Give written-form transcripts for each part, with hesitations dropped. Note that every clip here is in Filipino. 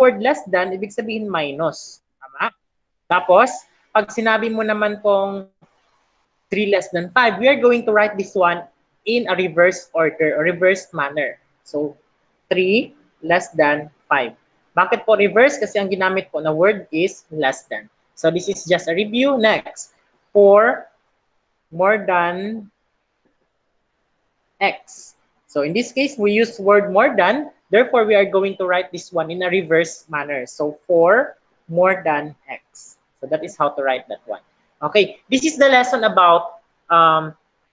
word less than, ibig sabihin minus. Tama? Tapos, pag sinabi mo naman pong 3 less than 5, we are going to write this one in a reverse order or reverse manner. So, 3 less than 5. Bakit po reverse? Kasi ang ginamit po na word is less than. So, this is just a review. Next, 4 more than x. So, in this case, we use word more than. Therefore, we are going to write this one in a reverse manner. So, 4 more than x. So, that is how to write that one. Okay, this is the lesson about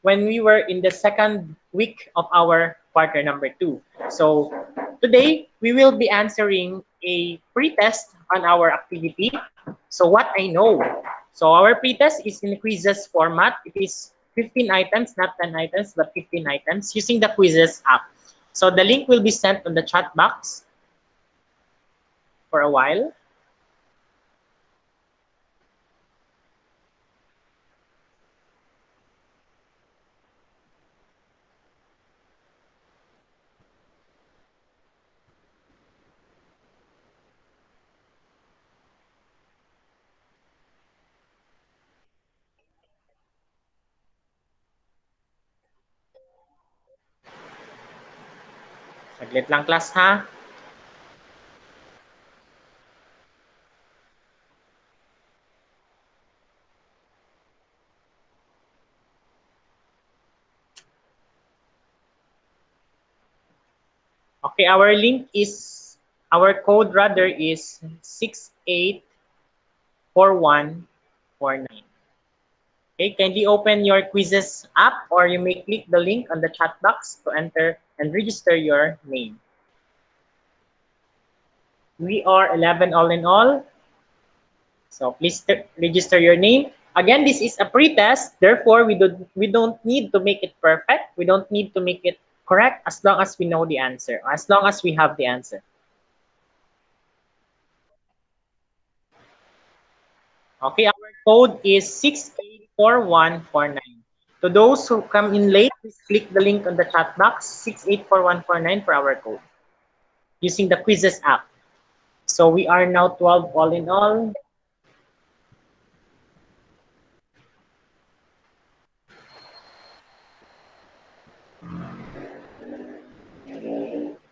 when we were in the second week of our quarter number 2. So, today, we will be answering a pretest on our activity. So, what I know. So, our pretest is in quizzes format. It is 15 items, not 10 items, but 15 items using the quizzes app. So, the link will be sent on the chat box for a while. Saglit lang, class, ha? Okay, our link is, our code rather is 684149. Okay, kindly open your quizzes app or you may click the link on the chat box to enter and register your name. We are 11 all in all. So please register your name. Again, this is a pre-test. Therefore, we don't need to make it perfect. We don't need to make it correct as long as we know the answer, as long as we have the answer. Okay, our code is 684149. To those who come in late, please click the link on the chat box, 684149 for our code, using the quizzes app. So we are now 12 all in all.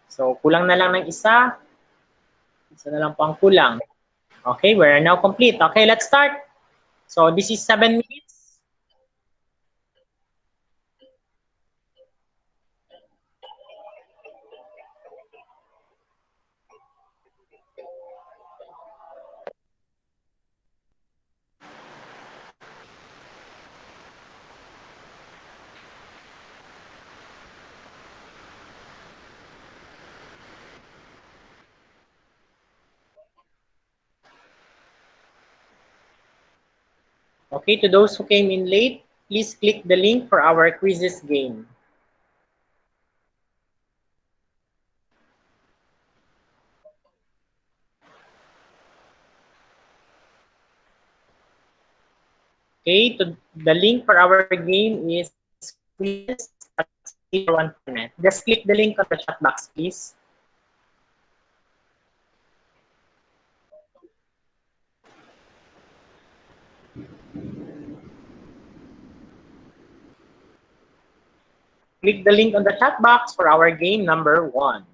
So kulang na lang ng isa. Isa na lang po ang kulang. Okay, we are now complete. Okay, let's start. So this is 7 minutes. Okay, to those who came in late, please click the link for our quizzes game. Okay, the link for our game is quizzes at 1.net. Just click the link on the chat box, please. Click the link on the chat box for our game number 1.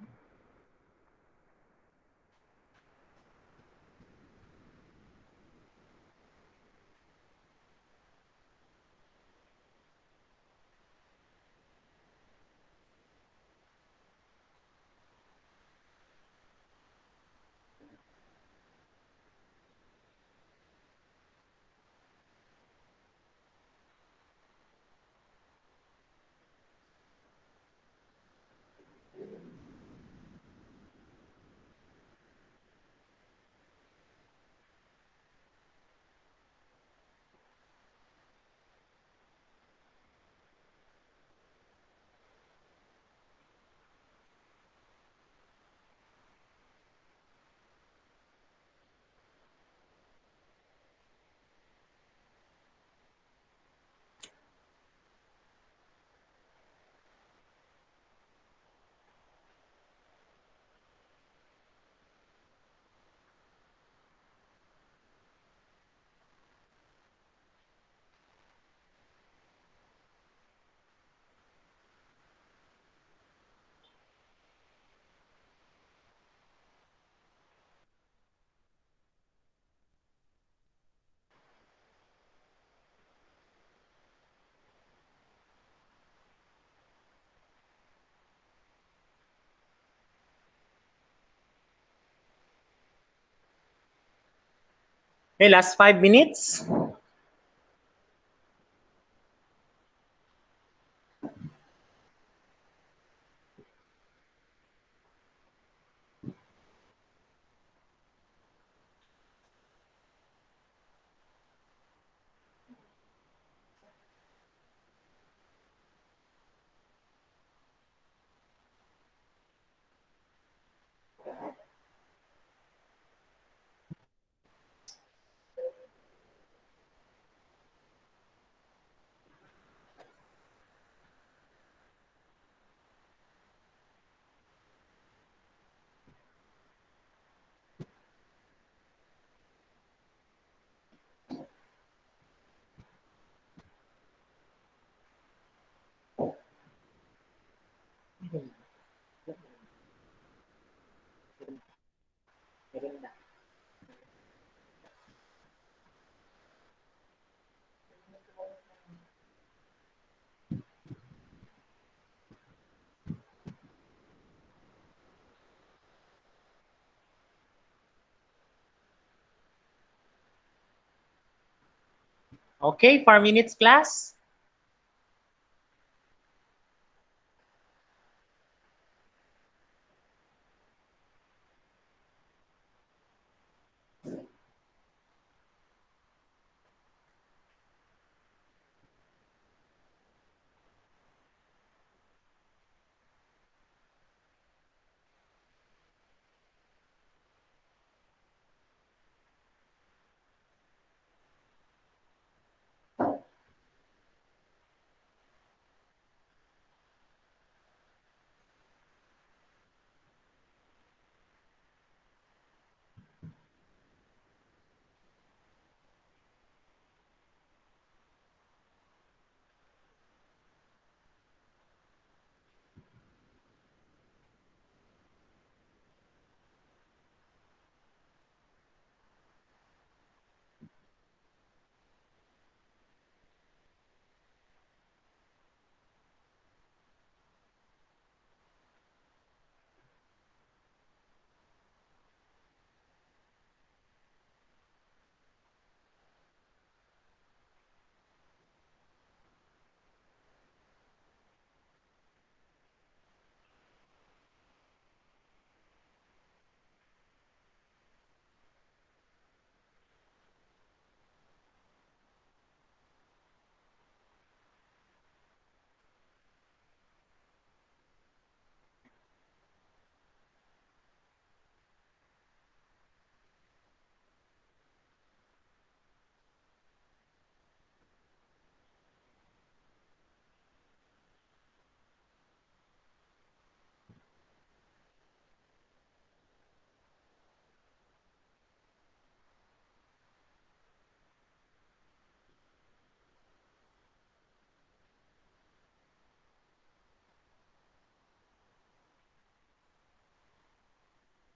Okay, last 5 minutes. Okay, 4 minutes class.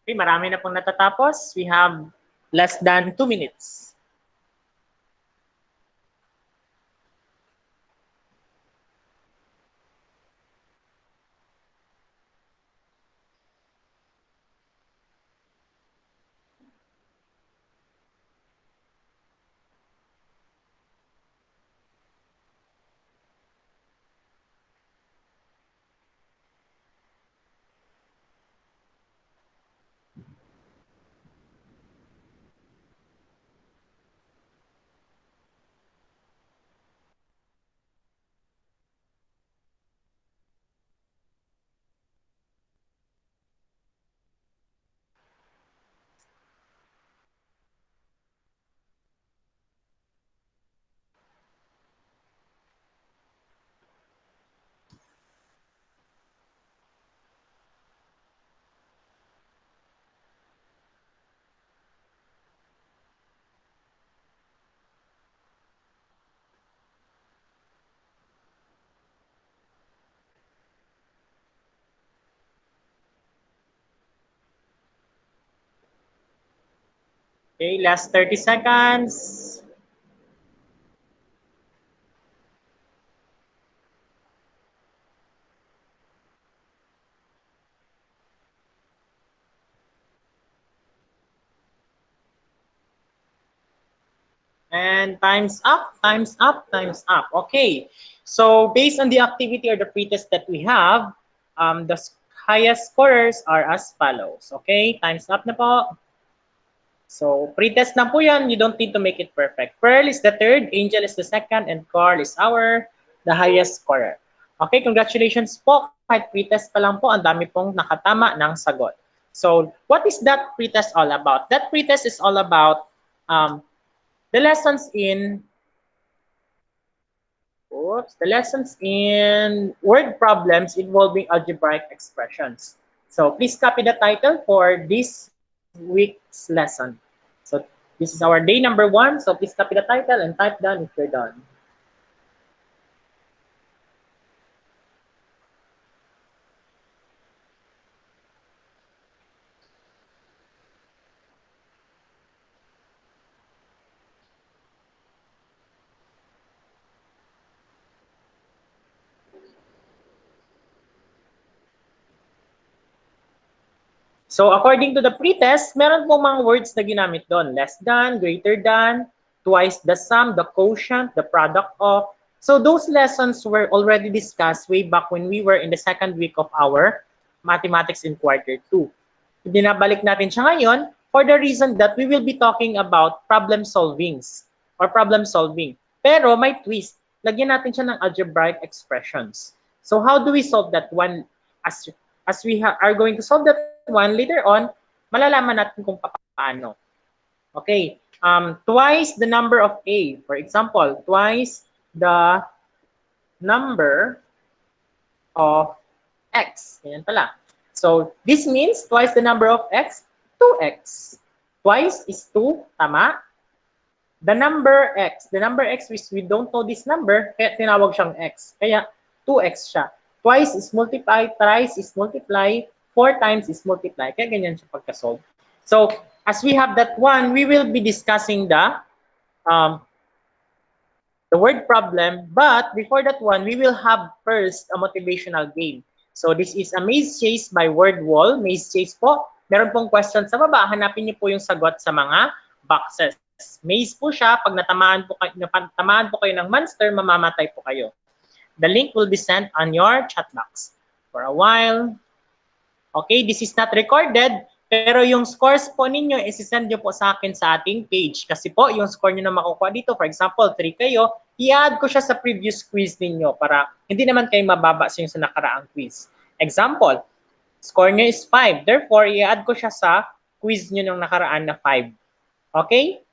Okay, marami na pong natatapos. We have less than 2 minutes. Okay, last 30 seconds. And time's up, time's up, time's up. Okay. So based on the activity or the pretest that we have, the highest scorers are as follows. Okay, time's up na po. So pretest na po yan. You don't need to make it perfect. Pearl is the third, Angel is the second, and Carl is the highest scorer. Okay, congratulations po. Kahit pretest pa lang po, ang dami pong nakatama ng sagot. So what is that pretest all about? That pretest is all about the lessons in word problems involving algebraic expressions. So please copy the title for this week's lesson. So this is our day number 1. So please copy the title and type done if you're done. So according to the pretest, meron pong mga words na ginamit doon. Less than, greater than, twice the sum, the quotient, the product of. So those lessons were already discussed way back when we were in the second week of our mathematics in quarter 2. Binabalik natin siya ngayon for the reason that we will be talking about problem solvings or problem solving. Pero may twist. Lagyan natin siya ng algebraic expressions. So how do we solve that one? As we are going to solve that one later on, malalaman natin kung paano. Okay. Twice the number of A. For example, twice the number of X. Ganyan pala. So, this means twice the number of X, 2X. Twice is 2, tama? The number X, we don't know this number, kaya tinawag siyang X. Kaya 2X siya. Twice is multiply, thrice is multiply, 4 times is multiply. Kaya ganyan siya pagka-solve. So, as we have that one, we will be discussing the word problem. But before that one, we will have first a motivational game. So this is a maze chase by word wall. Maze chase po. Meron pong question sa baba. Hanapin niyo po yung sagot sa mga boxes. Maze po siya. Pag natamaan po kayo ng monster, mamamatay po kayo. The link will be sent on your chat box. For a while. Okay, this is not recorded. Pero yung scores po ninyo, isi-send nyo po sa akin sa ating page. Kasi po, yung score nyo na makukuha dito, for example, 3 kayo, i-add ko siya sa previous quiz ninyo para hindi naman kayo mababa sa yung sa nakaraang quiz. Example, score nyo is 5. Therefore, i-add ko siya sa quiz nyo ng nakaraan na 5. Okay?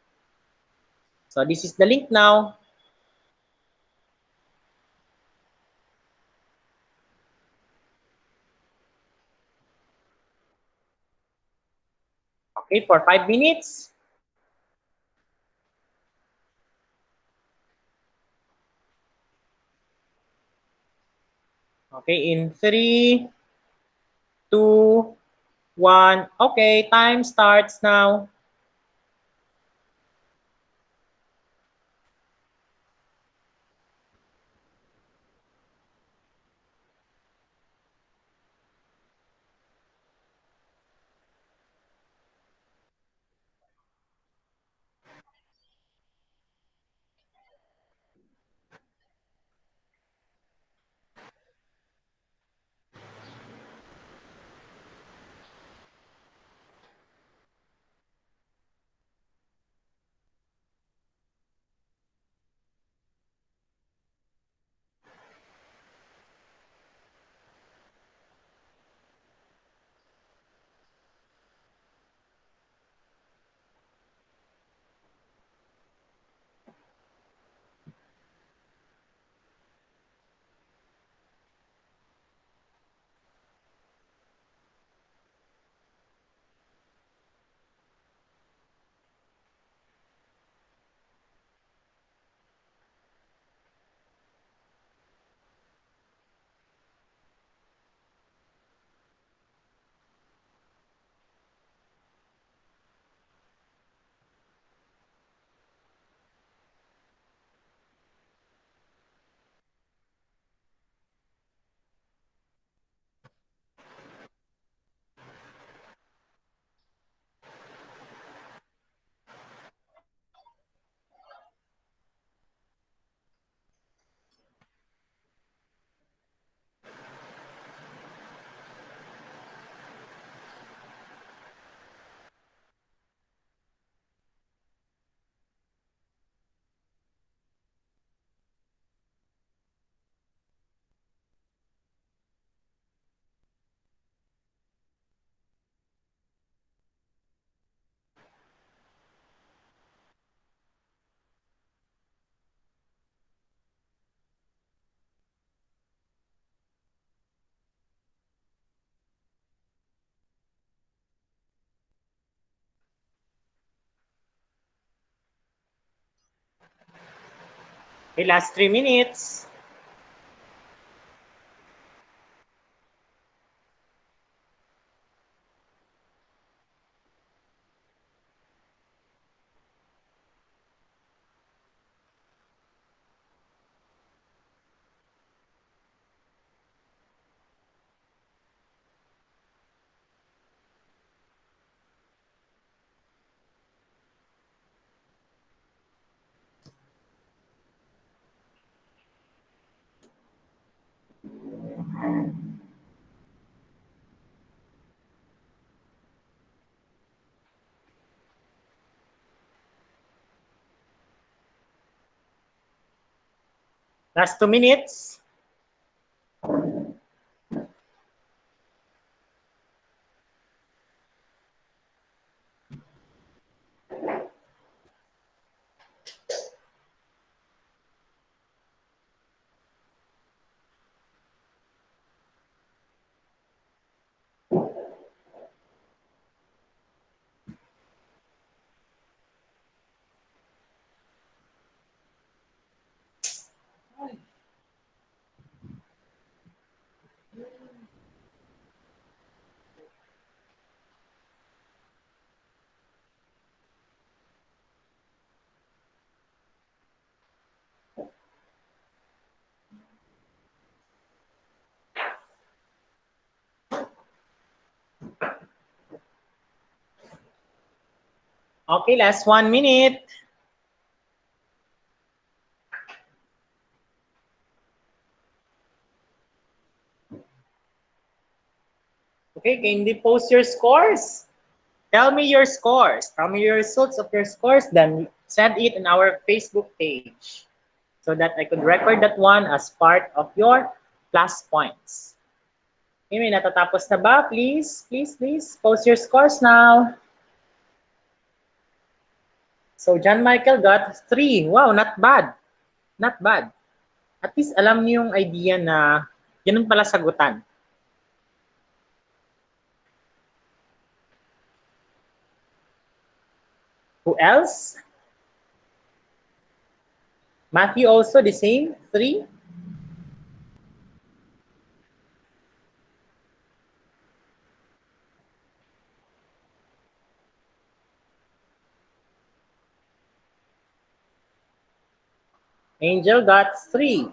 So, this is the link now. Okay, for 5 minutes. Okay, in 3, 2, 1. Okay, time starts now. Okay, last 3 minutes. Last 2 minutes. Okay, last 1 minute. Okay, can you post your scores? Tell me your scores. Tell me your results of your scores. Then send it in our Facebook page so that I could record that one as part of your plus points. Okay, may natatapos na ba? Please, please, please, post your scores now. So, John Michael got 3. Wow, not bad. Not bad. At least alam niyo yung idea na ganun pala sagutan. Who else? Matthew also the same, 3. Angel got 3.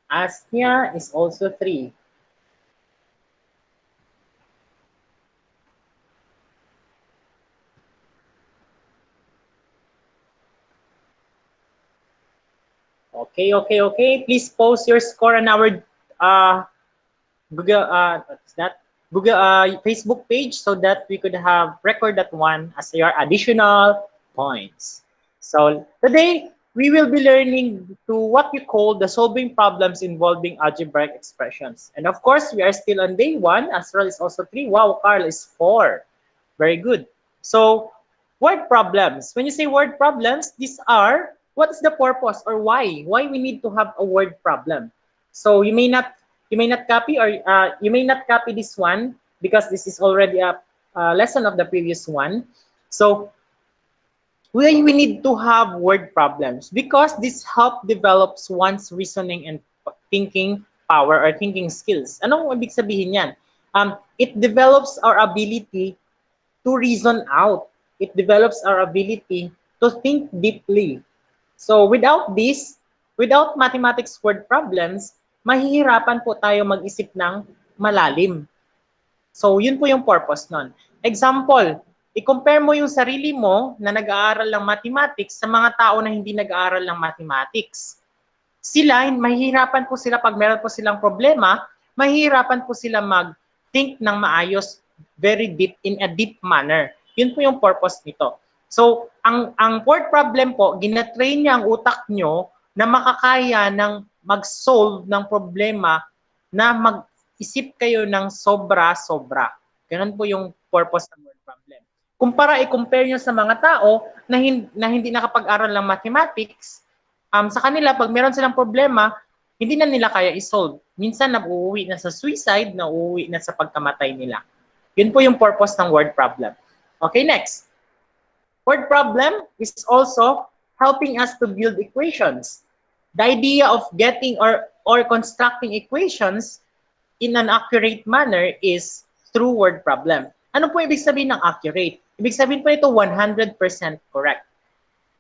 Asnia is also 3. Okay, okay, okay. Please post your score on our Google what's that? Google Facebook page so that we could have record that one as your additional points. So today we will be learning to what we call the solving problems involving algebraic expressions. And of course, we are still on day 1. Astral is also 3. Wow, Carl is 4. Very good. So word problems. When you say word problems, these are what is the purpose or why we need to have a word problem. So you may not copy or you may not copy this one because this is already a lesson of the previous one. So we need to have word problems because this help develops one's reasoning and thinking power or thinking skills. Anong ibig sabihin yan? It develops our ability to reason out. It develops our ability to think deeply. So without this, without mathematics word problems, mahihirapan po tayo mag-isip ng malalim. So yun po yung purpose nun. Example, i-compare mo yung sarili mo na nag-aaral ng mathematics sa mga tao na hindi nag-aaral ng mathematics. Sila, mahihirapan po sila pag meron po silang problema, mahihirapan po sila mag-think ng maayos, very deep, in a deep manner. Yun po yung purpose nito. So, ang word problem po, ginatrain niya ang utak nyo na makakaya ng mag-solve ng problema na mag-isip kayo ng sobra-sobra. Ganun po yung purpose ng word problem. I-compare nyo sa mga tao na hindi nakapag-aral ng mathematics, sa kanila, pag meron silang problema, hindi na nila kaya isolve. Minsan nauuwi na sa suicide, nauuwi na sa pagkamatay nila. Yun po yung purpose ng word problem. Okay, next. Word problem is also helping us to build equations. The idea of getting or constructing equations in an accurate manner is through word problem. Ano po ibig sabihin ng accurate? Ibig sabihin po ito 100% correct.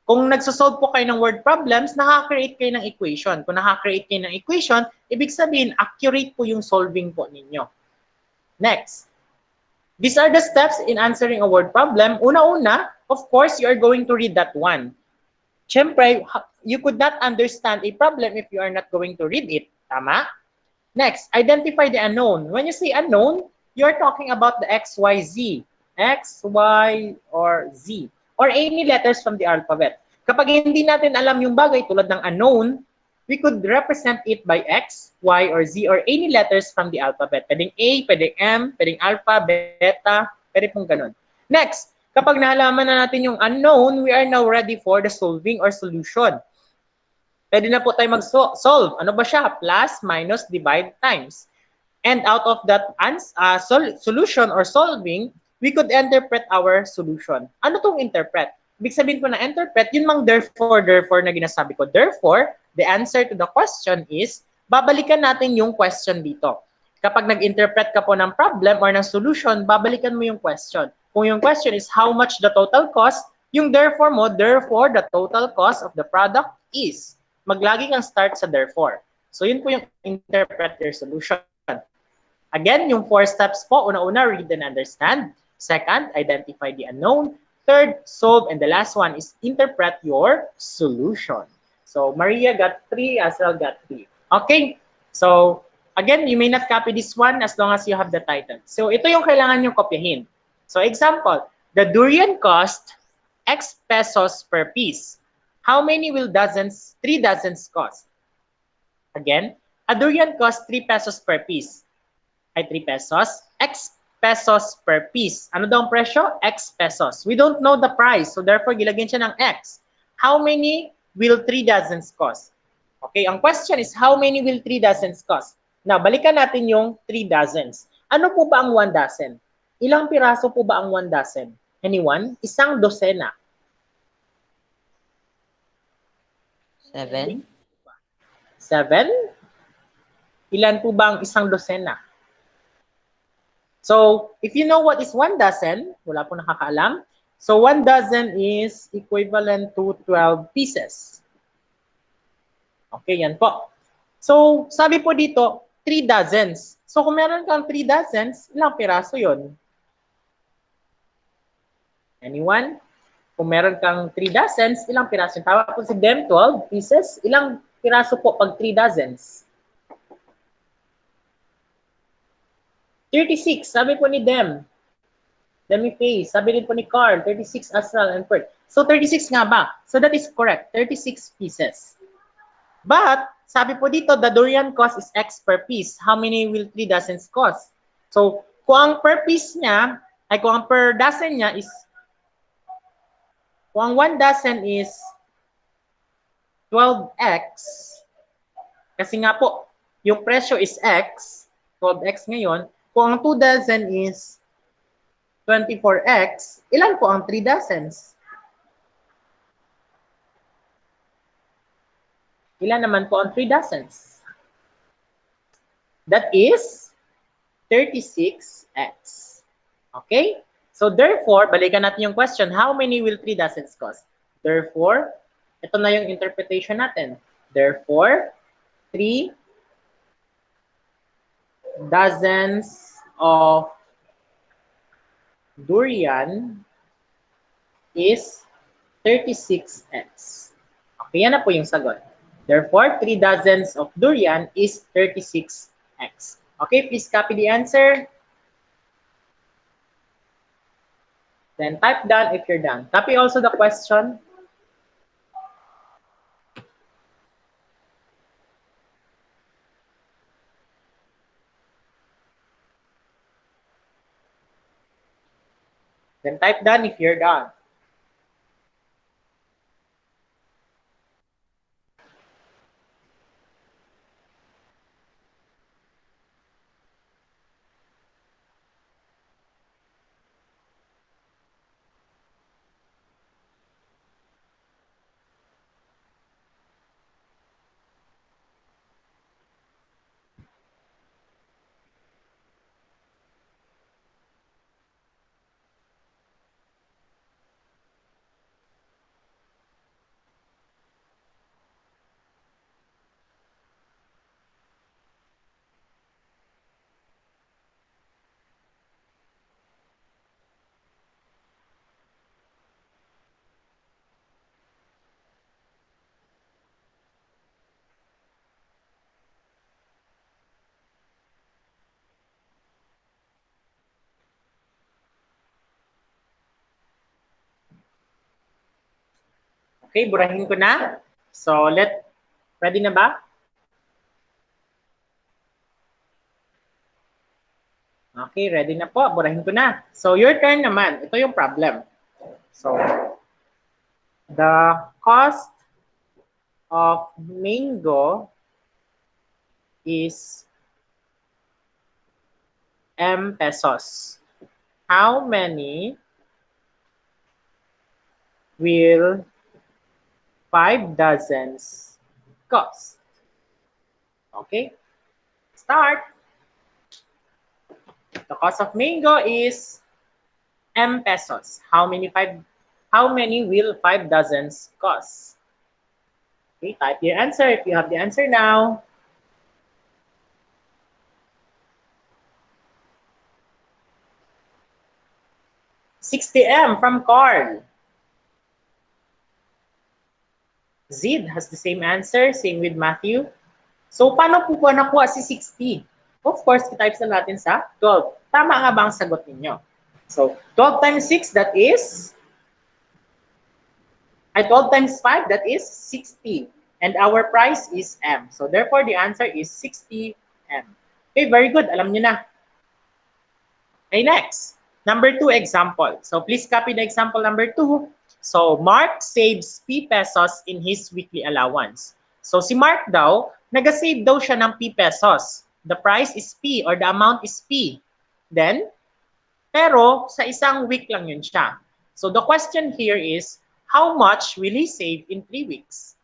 Kung nagsosolve po kayo ng word problems, nakaka-create kayo ng equation. Kung nakaka-create kayo ng equation, ibig sabihin accurate po yung solving po ninyo. Next. These are the steps in answering a word problem. Una-una, of course, you are going to read that one. Siyempre, you could not understand a problem if you are not going to read it. Tama? Next, identify the unknown. When you say unknown, you are talking about the X, Y, Z. X, Y, or Z. Or any letters from the alphabet. Kapag hindi natin alam yung bagay tulad ng unknown, we could represent it by X, Y, or Z, or any letters from the alphabet. Pwedeng A, pwedeng M, pwedeng alpha, beta, pwede pong ganun. Next, kapag nalaman na natin yung unknown, we are now ready for the solving or solution. Pwede na po tayo mag-solve. Ano ba siya? Plus, minus, divide, times. And out of that solution or solving, we could interpret our solution. Ano tong interpret? Ibig sabihin ko na interpret, yun mang therefore na ginasabi ko. Therefore, the answer to the question is, babalikan natin yung question dito. Kapag nag-interpret ka po ng problem or ng solution, babalikan mo yung question. Kung yung question is how much the total cost, yung therefore mo, therefore the total cost of the product is. Maglagi kang start sa therefore. So yun po yung interpret your solution. Again, yung 4 steps po, una-una, read and understand. Second, identify the unknown. Third, solve. And the last one is interpret your solution. So Maria got 3, Asel got 3. Okay, so again, you may not copy this one as long as you have the title. So ito yung kailangan nyo kopyahin. So example, the durian cost X pesos per piece. How many will 3 dozens cost? Again, a durian costs 3 pesos per piece. Ay 3 pesos. X pesos per piece. Ano daw ang presyo? X pesos. We don't know the price. So therefore, gilagyan siya ng X. How many will 3 dozens cost? Okay, ang question is, how many will 3 dozens cost? Now, balikan natin yung 3 dozens. Ano po ba ang 1 dozen? Ilang piraso po ba ang 1 dozen? Anyone? Isang dosena. 7. 7? Ilan po ba ang isang dosena? So, if you know what is 1 dozen, wala po nakakaalam. So, 1 dozen is equivalent to 12 pieces. Okay, yan po. So, sabi po dito, 3 dozens. So, kung meron kang 3 dozens, ilang piraso yon? Anyone? Kung meron kang 3 dozens, ilang piraso? Tawag po si Dem, 12 pieces. Ilang piraso po pag 3 dozens? 36, sabi po ni Dem. Demi Faye, sabi din po ni Carl, 36 Astral and Perth. So 36 nga ba? So that is correct, 36 pieces. But, sabi po dito, the durian cost is X per piece. How many will 3 dozens cost? So, kung ang per piece niya, ay kung ang per dozen niya is, kung ang 1 dozen is 12X, kasi nga po, yung presyo is X, 12X ngayon, kung ang 2 dozen is 24X, ilan po ang 3 dozens? Ilan naman po ang 3 dozens? That is 36X. Okay? So therefore, balikan natin yung question, how many will 3 dozens cost? Therefore, ito na yung interpretation natin. Therefore, 3 dozens of durian is 36X. Okay, yan na po yung sagot. Therefore, 3 dozens of durian is 36X. Okay, please copy the answer. Then type done if you're done. Copy also the question. Then type done if you're done. Okay, burahin ko na. So, ready na ba? Okay, ready na po. Burahin ko na. So, your turn naman. Ito yung problem. So, the cost of mango is M pesos. How many will 5 dozens cost? Okay, start. The cost of mango is M pesos. How many will 5 dozens cost? Okay, type your answer if you have the answer now. $60M from Carl. Zid has the same answer, same with Matthew. So, paano po ba nakuha si 60? Of course, i-types na natin sa 12. Tama nga ba ang sagot ninyo? So, 12 times 6, that is 12 times 5, that is 60. And our price is M. So, therefore, the answer is 60M. Okay, very good. Alam nyo na. Okay, next. Number 2 example. So, please copy the example number 2. So, Mark saves P pesos in his weekly allowance. So, si Mark daw, nag-save daw siya ng P pesos. The price is P or the amount is P. Then, pero sa isang week lang yun siya. So, the question here is, how much will he save in 3 weeks?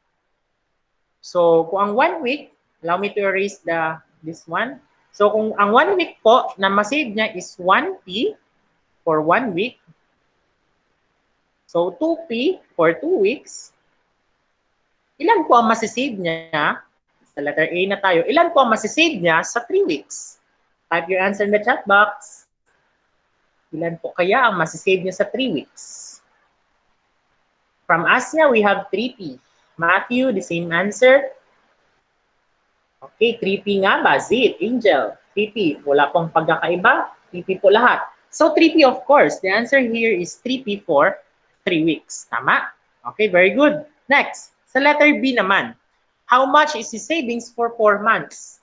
So, kung ang 1 week, allow me to erase this one. So, kung ang 1 week po na masave niya is 1P for 1 week, so 2P for 2 weeks, ilan po ang masisave niya? Sa letter A na tayo. Ilan po ang masisave niya sa 3 weeks? Type your answer in the chat box. Ilan po kaya ang masisave niya sa 3 weeks? From Asia, we have 3P. Matthew, the same answer. Okay, 3P nga ba? Zid, Angel, 3P. Wala pong pagkakaiba. 3P po lahat. So 3P, of course. The answer here is 3P for 3 weeks. Tama? Okay, very good. Next, sa letter B naman. How much is his savings for 4 months?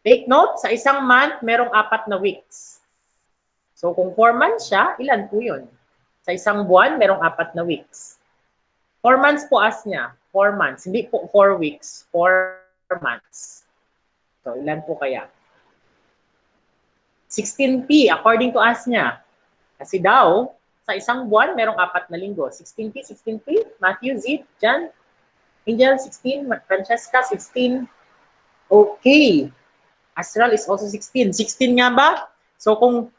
Take note, sa isang month, merong 4 na weeks. So kung 4 months siya, ilan po yun? Sa isang buwan, merong 4 na weeks. 4 months po as niya. 4 months. Hindi po 4 weeks. 4 months. So ilan po kaya? 16P according to us niya. Kasi daw, sa isang buwan, merong 4 na linggo. 16P, 16P, Matthew, Zid, Jan, Angel, 16, Francesca, 16. Okay. Astral is also 16. 16 nga ba? So kung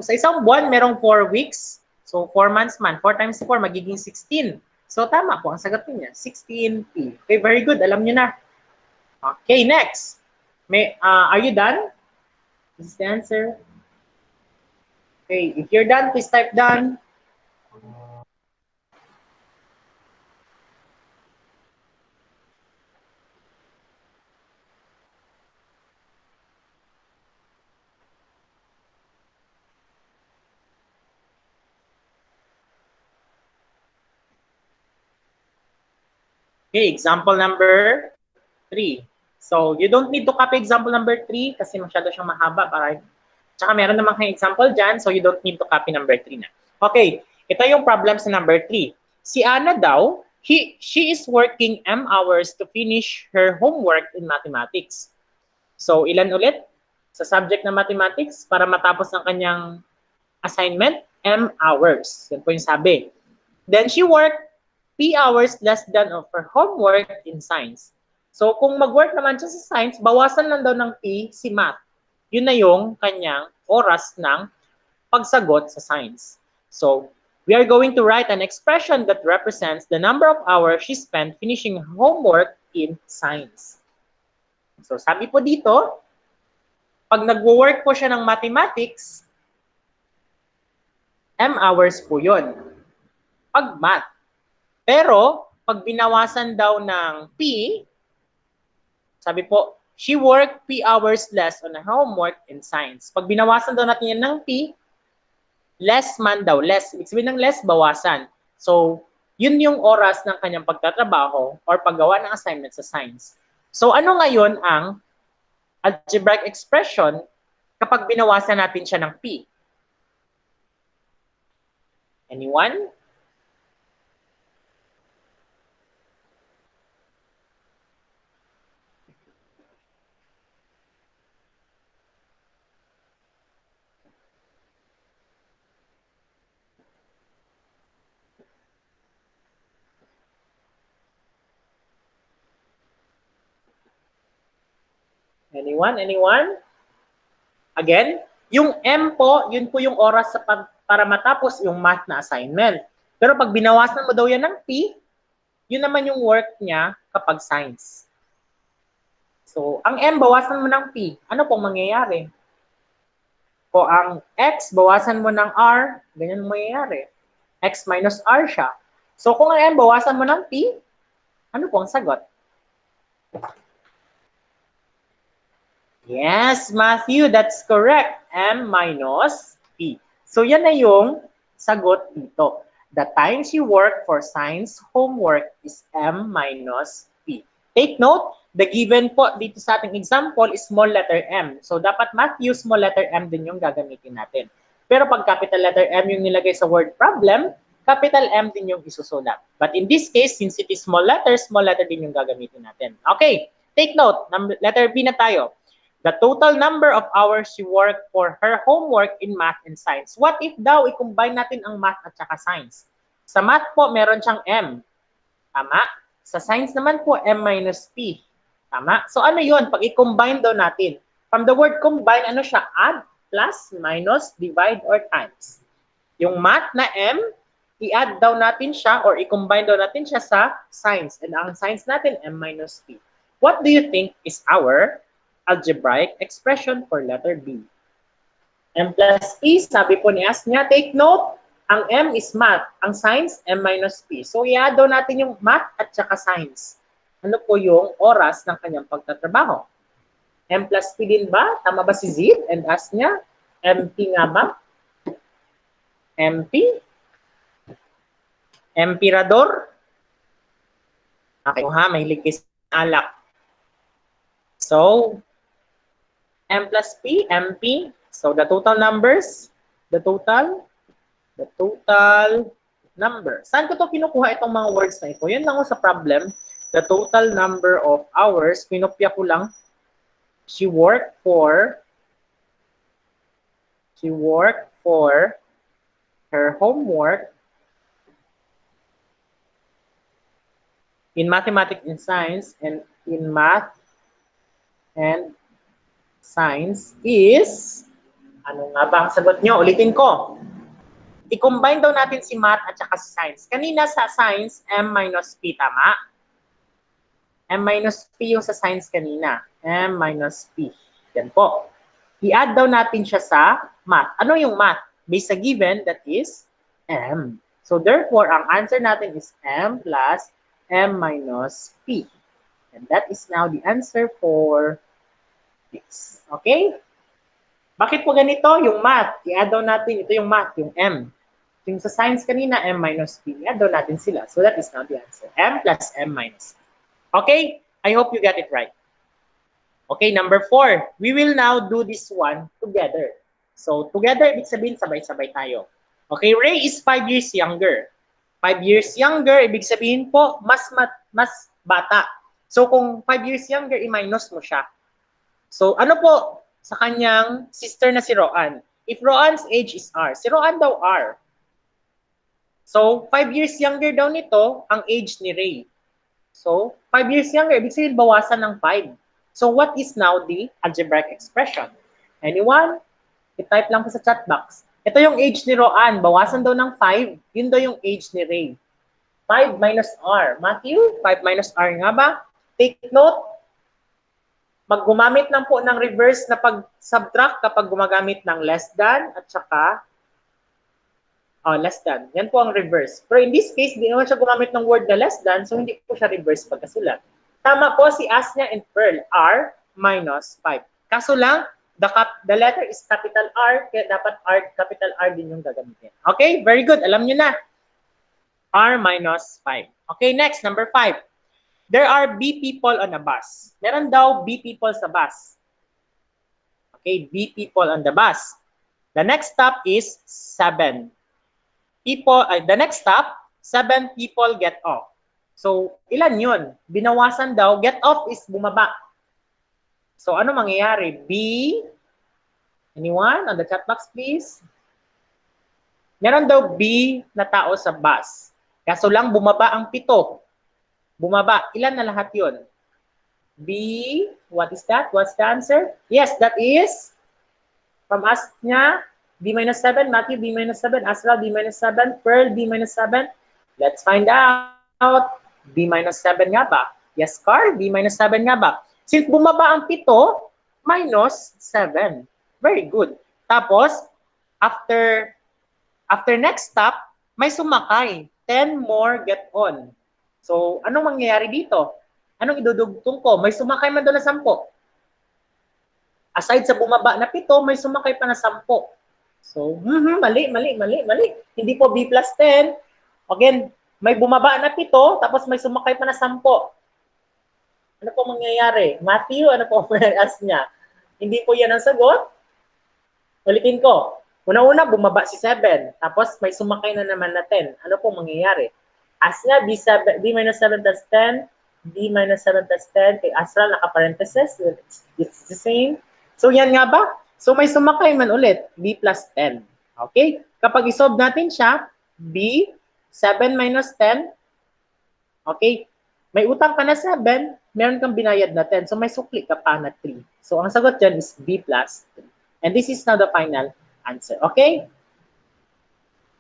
sa isang buwan, merong 4 weeks, so 4 months man, 4 times 4, magiging 16. So tama po ang sagot niya, 16P. Okay, very good. Alam niyo na. Okay, next. Are you done? This is the answer. Okay, if you're done, please type done. Okay, example number 3. So, you don't need to copy example number 3 kasi masyado siyang mahaba. Tsaka meron naman kayong example dyan, so you don't need to copy number 3 na. Okay, ito yung problem sa number 3. Si Anna daw, she is working M hours to finish her homework in mathematics. So, ilan ulit sa subject na mathematics para matapos ang kanyang assignment? M hours. Yan po yung sabi. Then, she worked P hours less than of her homework in science. So, kung mag-work naman siya sa science, bawasan lang daw ng P si math. Yun na yung kanyang oras ng pagsagot sa science. So, we are going to write an expression that represents the number of hours she spent finishing homework in science. So, sabi po dito, pag nag-work po siya ng mathematics, M hours po yun. Pag math. Pero, pag binawasan daw ng P, sabi po, she worked P hours less on her homework in science. Pag binawasan daw natin yan ng P, less man daw, less. Ibig sabihin ng less, bawasan. So, yun yung oras ng kanyang pagtatrabaho or paggawa ng assignment sa science. So ano ngayon ang algebraic expression kapag binawasan natin siya ng P? Anyone? Anyone? Anyone? Again, yung M po, yun po yung oras para matapos yung math na assignment. Pero pag binawasan mo daw yan ng P, yun naman yung work niya kapag science. So, ang M, bawasan mo ng P. Ano pong mangyayari? O ang X, bawasan mo ng R, ganyan ang mangyayari. X minus R siya. So, kung ang M, bawasan mo ng P, ano pong sagot? Yes, Matthew, that's correct. M minus P. So yan na yung sagot dito. The time she worked for science homework is M minus P. Take note, the given po dito sa ating example is small letter M. So dapat Matthew, small letter M din yung gagamitin natin. Pero pag capital letter M yung nilagay sa word problem, capital M din yung isusulat. But in this case, since it is small letter din yung gagamitin natin. Okay, take note, letter B na tayo. The total number of hours she worked for her homework in math and science. What if daw i-combine natin ang math at saka science? Sa math po, meron siyang M. Tama? Sa science naman po, M minus P. Tama? So ano yun? Pag i-combine daw natin. From the word combine, ano siya? Add, plus, minus, divide, or times. Yung math na M, i-add daw natin siya or i-combine daw natin siya sa science. And ang science natin, M minus P. What do you think is our algebraic expression for letter B? M plus P, sabi po ni Asnya, take note, ang M is math, ang science, M minus P. So, i-add daw natin yung math at saka science. Ano po yung oras ng kanyang pagtatrabaho? M plus P din ba? Tama ba si Zid and Asnya? MP nga ba? MP? Emperador? Okay, ha, may ligis alak. So, M plus P, MP. So the total numbers, the total number. Saan ko to kinukuha itong mga words na ito? Yan lang sa problem. The total number of hours, kinopya ko lang. She worked for her homework in mathematics and science and in math and science is, ano nga ba ang sagot nyo? Ulitin ko. I-combine daw natin si math at saka si science. Kanina sa science, M minus P, tama? M minus P yung sa science kanina. M minus P. Yan po. I-add daw natin siya sa math. Ano yung math? Based sa given, that is M. So therefore, ang answer natin is M plus M minus P. And that is now the answer for this. Okay? Bakit po ganito? Yung math, i-add daw natin, ito yung math, yung M. Yung sa science kanina, M minus P, i-add daw natin sila. So that is now the answer. M plus M minus P. Okay? I hope you get it right. Okay, number 4. We will now do this one together. So together, ibig sabihin, sabay-sabay tayo. Okay, Ray is 5 years younger. 5 years younger, ibig sabihin po, mas bata. So kung 5 years younger, i-minus mo siya. So ano po sa kanyang sister na si Roan? If Roan's age is R, si Roan daw R. So 5 years younger daw nito ang age ni Ray. So 5 years younger, ibig sabihin bawasan ng 5. So what is now the algebraic expression? Anyone? I-type lang po sa chat box. Ito yung age ni Roan, bawasan daw ng 5. Yun daw yung age ni Ray. 5 minus R. Matthew, 5 minus R nga ba? Take note, maggumamit lang po ng reverse na pag-subtract kapag gumagamit ng less than at saka less than. Yan po ang reverse. Pero in this case, di naman siya gumamit ng word na less than, so hindi po siya reverse pagkasulat. Tama po si Asnya and Pearl, R minus 5. Kaso lang, the letter is capital R, kaya dapat capital R din yung gagamitin. Okay, very good. Alam nyo na. R minus 5. Okay, next, number 5. There are B people on a bus. Meron daw B people sa bus. Okay, B people on the bus. The next stop is 7. The next stop, 7 people get off. So, ilan yun? Binawasan daw, get off is bumaba. So, ano mangyayari? B, anyone on the chat box, please? Meron daw B na tao sa bus. Kaso lang bumaba ang 7. Bumaba. Ilan na lahat yun? B, what is that? What's the answer? Yes, that is, from us niya, B minus 7, Matthew B minus 7, Asra B minus 7, Pearl B minus 7. Let's find out. B minus 7 nga ba? Yes, Carl, B minus 7 nga ba? Since bumaba ang 7, minus 7. Very good. Tapos, after next stop, may sumakay. 10 more get on. So, anong mangyayari dito? Anong idudugtong ko? May sumakay man doon na 10. Aside sa bumaba na 7, may sumakay pa na 10. So, mali. Hindi po B plus 10. Again, may bumaba na 7, tapos may sumakay pa na 10. Ano po mangyayari? Matthew, ano po as niya? Hindi po yan ang sagot. Ulitin ko. Una-una, bumaba si 7. Tapos may sumakay na naman na 10. Ano po mangyayari? As niya, B minus 7 plus 10. B minus 7 plus 10. Kay Asra, naka-parenthesis. It's the same. So, yan nga ba? So, may sumakay man ulit. B plus 10. Okay? Kapag isolve natin siya, B, 7 minus 10. Okay? May utang ka na 7. Meron kang binayad na 10. So, may sukli ka pa na 3. So, ang sagot dyan is B plus 3. And this is now the final answer. Okay?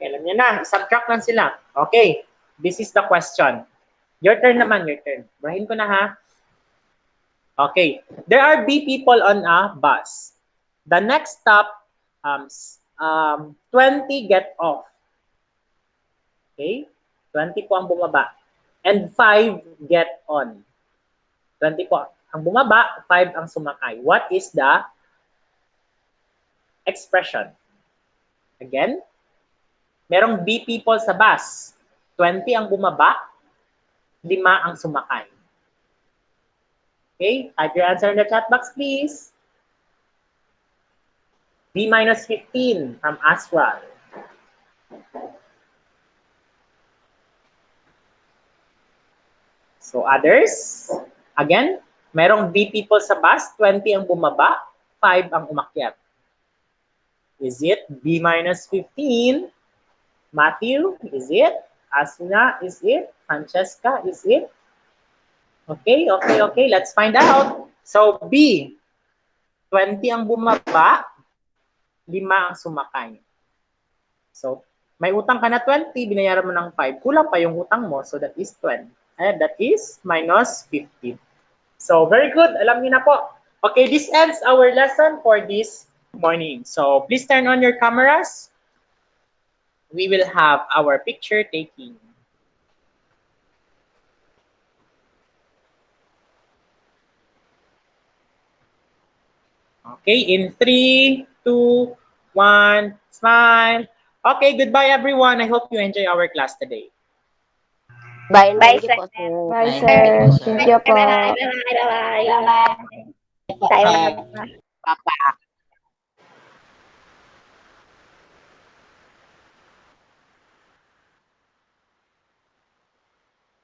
Alam niyo na. Subtract lang sila. Okay. This is the question. Your turn naman, your turn. Brahin ko na ha. Okay. There are B people on a bus. The next stop, 20 get off. Okay? 20 po ang bumaba. And 5 get on. 20 po ang bumaba, 5 ang sumakay. What is the expression? Again, merong B people sa bus. 20 ang bumaba, 5 ang sumakay. Okay, type your answer in the chat box, please. B minus 15 from Astral. So others, again, merong B people sa bus, 20 ang bumaba, 5 ang umakyat. Is it B minus 15? Matthew, is it? Asuna, is it? Francesca, is it? Okay. Let's find out. So, B, 20 ang bumaba, 5 ang sumakay. So, may utang ka na 20, binayaran mo ng 5. Kulang pa yung utang mo, so that is 20. And that is minus 15. So, very good. Alam niyo na po. Okay, this ends our lesson for this morning. So, please turn on your cameras. We will have our picture taking. Okay, in 3, 2, 1, smile. Okay, goodbye everyone. I hope you enjoy our class today. Bye, Bye, sir. sir. Bye, Bye, sir. sir. Thank you po. Bye. Bye. Bye. Bye. Bye. Bye. Bye.